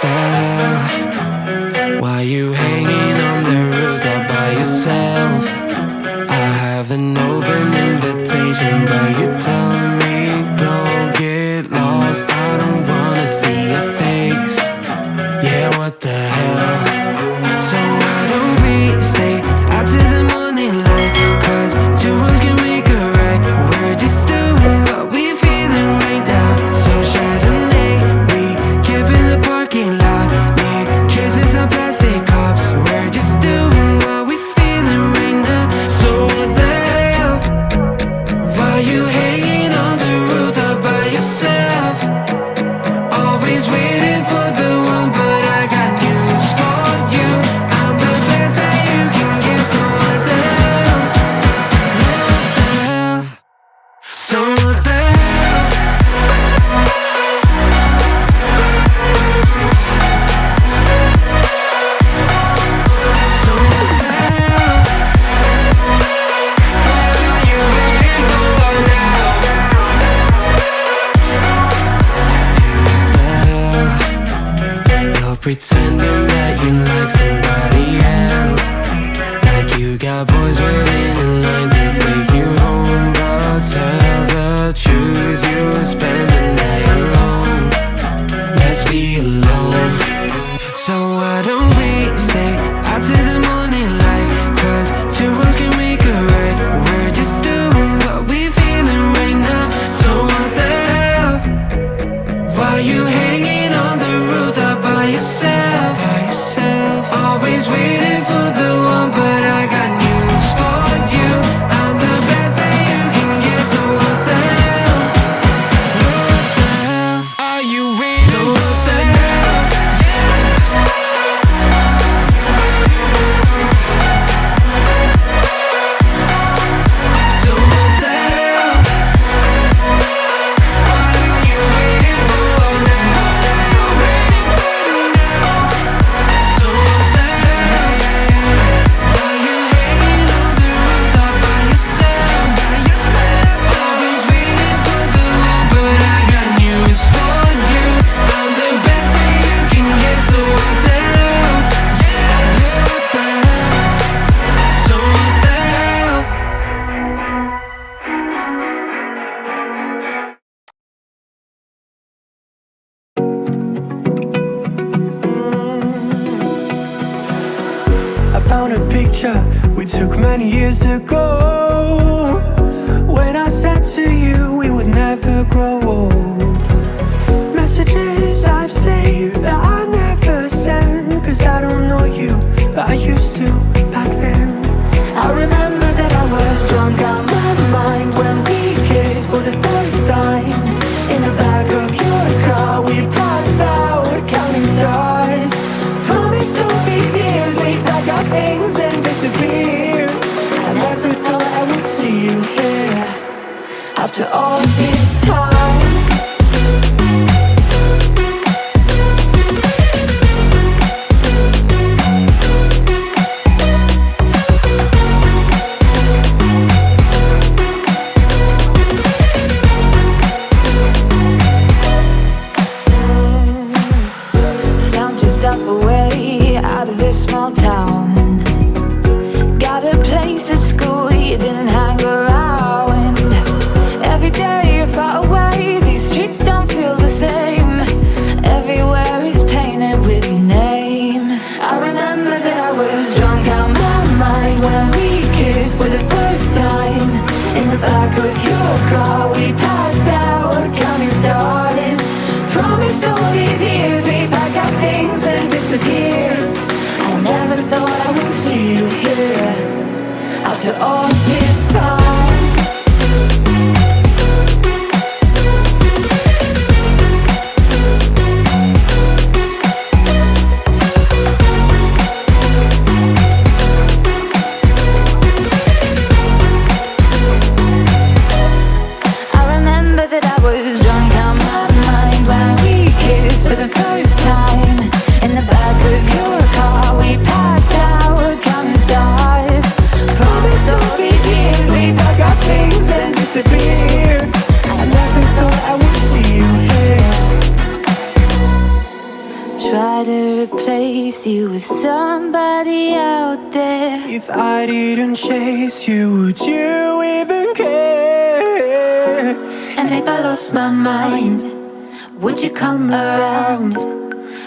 the hell? Why you hanging on the rooftop by yourself? I have an open invitation, but you're telling me go get lost. I don't wanna see your face. Yeah, what the hell? So why don't we stay out to the morning light? Cause two wrongs can make a right. We're just doing what we feeling right now. So Chardonnay, we camp in the parking lot. Leave traces of plastic cups. We're just doing what we feeling right now. So what the hell? Why you hanging on the rooftop by yourself? Always waiting for the one, but I got news for you. I'm the best that you can get, so what the hell? Yeah, what the hell? So what the hell? So what the hell? What are you waiting for now? You're pretending that you like somebody else, like you got boys waiting in line to take you home. But tell the truth, you'll spend the night alone. Let's be alone. So why don't we stay out to the morning light? Cause two wrongs can make a right. We're just doing what we feeling right now. So what the hell? Why you hanging on the rooftop by yourself? Always waiting for the one, but I got news for you. I'm the best that you can get, so what the hell? Yeah, what the hell? Are you waiting so for the hell? So what the hell? What are you waiting for now? What are you waiting for now? So what the hell? Why you hanging on the rooftop by yourself? Always waiting for the one, but I got news for you. I'm the best that you can get, so what the hell? Yeah, what the hell? So what the hell? I found a picture we took many years ago, when I said to you we would never grow old. Messages I've saved that I never send, cause I don't know you, but I used to back then. I remember that I was drunk out my mind when we kissed for the first time. In the back of your car we passed out counting stars. Promised all these years we'd pack our things and disappear. I never thought I would see you here after all this time. Found yourself a way out of this small town. Got a place at school you didn't hang around. Every day you're far away, these streets don't feel the same. Everywhere is painted with your name. I remember that I was drunk out my mind when we kissed for the first time. In the back of your car we passed out counting stars. Promised all these years we'd pack our things and disappear. I never thought I would see you here after all this time. I remember that I was drunk out my mind when we kissed for the first time. In the back of your car we passed out counting stars. Promised all these years try to replace you with somebody out there. If I didn't chase you, would you even care? And if I lost my mind, would you come around?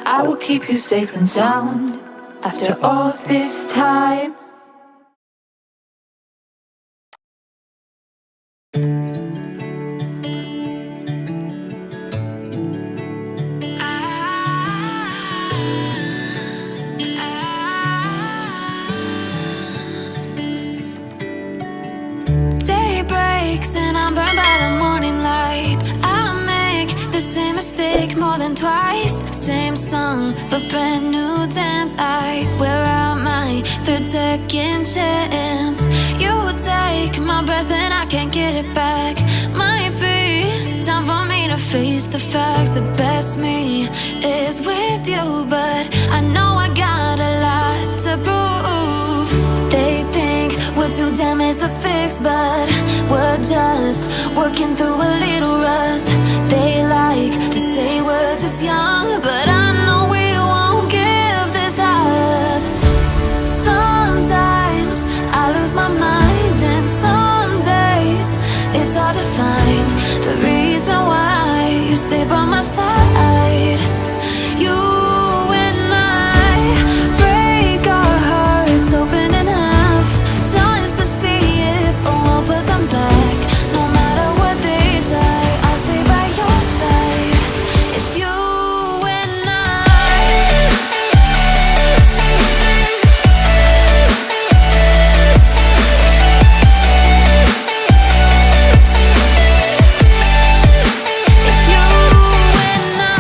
I will keep you safe and sound after all this time. Day breaks and I'm burned by the morning light. I make the same mistake more than twice. Same song, but brand new dance. I wear out my third second chance. You take my breath and I can't get it back. Might be time for me to face the facts. The best me is with you, but I know I got a lot to prove. They think we're too damaged to fix, but we're just working through a little rust. They like to say we're just young, but I know we won't give this up. Sometimes I lose my mind, and some days it's hard to find the reason why you stay by my side. You and I break our hearts open in half, just to see if we'll put them back. No matter what they try, I'll stay by your side. It's you and I. It's you and I.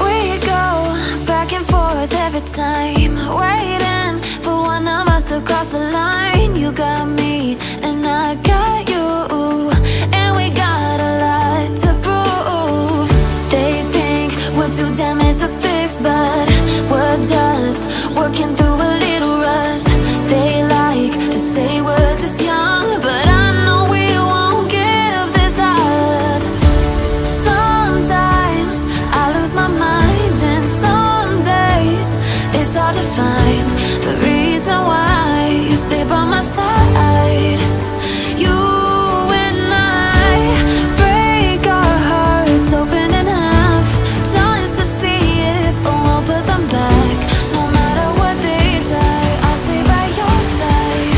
We go back and forth every time, waiting for one of us to cross the line. You got me and I got you, and we got a lot to prove. They think we're too damaged to fix, but we're just working through a little rust. They like to say we're just young, but I know we won't give this up. Sometimes I lose my mind, and some days it's hard to find the reason why you stay by my side. You and I break our hearts open in half, just to see if we'll put them back. No matter what they try, I'll stay by your side.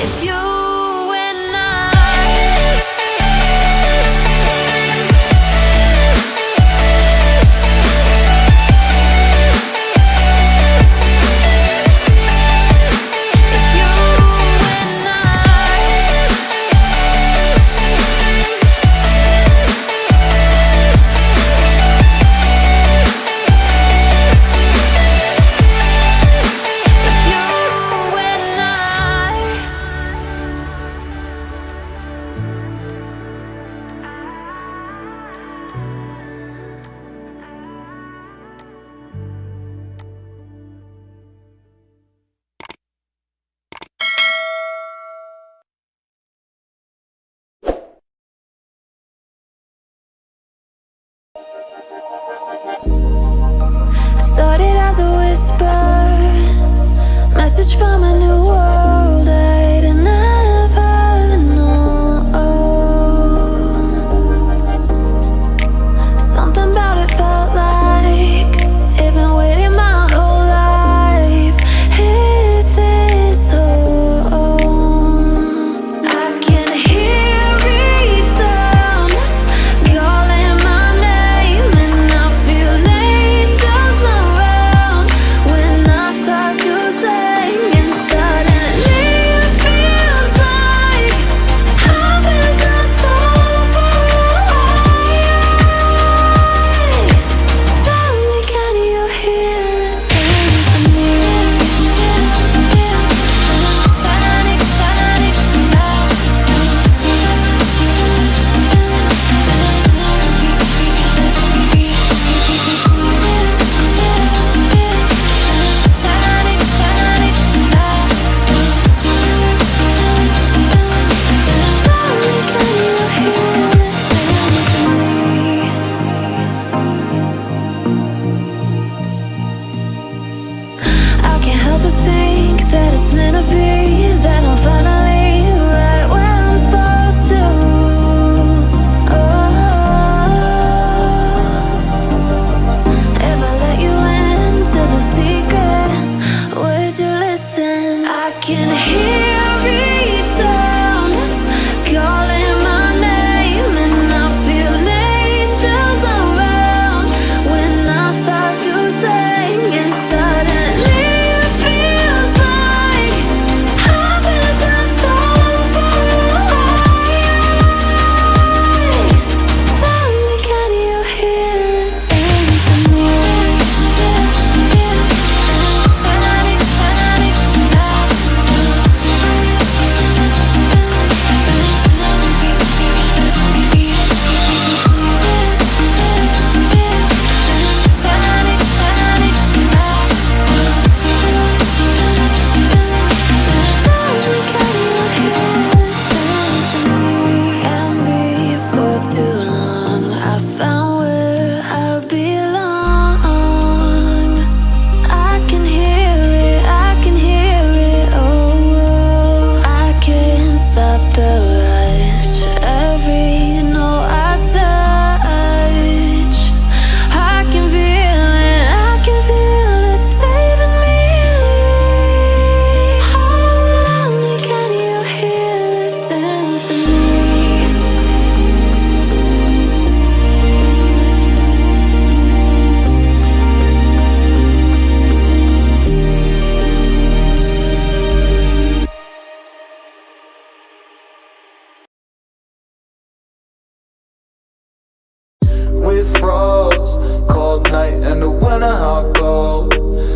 It's you and I. It's you and I. It's you and I. Started as a whisper, message from a new world I'd never known. Something about it felt like it'd been waiting my whole life. Is this home? I can hear each sound calling my name, and I feel angels around when I start to sing inside. it's meant to be, that I'm finally right where I'm supposed to. If I let you into the secret, would you listen? I can hear each sound calling my name, and I feel angels around when I start to sing, and suddenly it feels like heaven is the song for Tell me, can you hear the symphony? And before too long, I found where I belong. I can hear it, I can hear it, oh. I can't stop the rush, every note I touch. I can feel it saving me. Tell me, can you hear the symphony? We froze, cold night in the winter, how cold.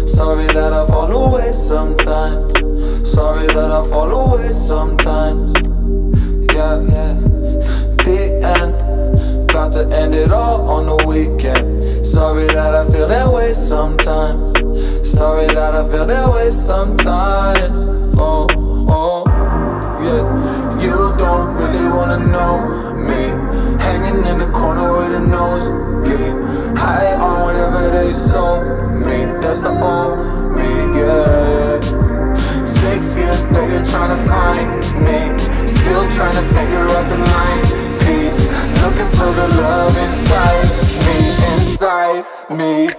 Sorry that I fall away sometimes. Sorry that I fall away sometimes. Yeah, yeah. The end, got to end it all on the weekend. Sorry that I feel that way sometimes. Sorry that I feel that way sometimes. Oh, oh, yeah. You don't really wanna know me, hanging in the corner with a nosebleed, high on whatever they sold me. That's the old me, yeah. 6 years later trying to find me, still trying to figure out the mind piece, looking for the love inside me.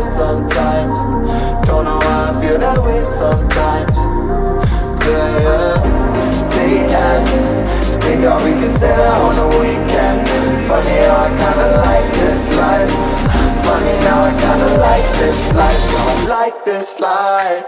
Sometimes, don't know why I feel that way sometimes. Yeah, yeah. The end, think how we can say that on the weekend. Funny how I kinda like this life. Funny how I kinda like this life. Don't like this life.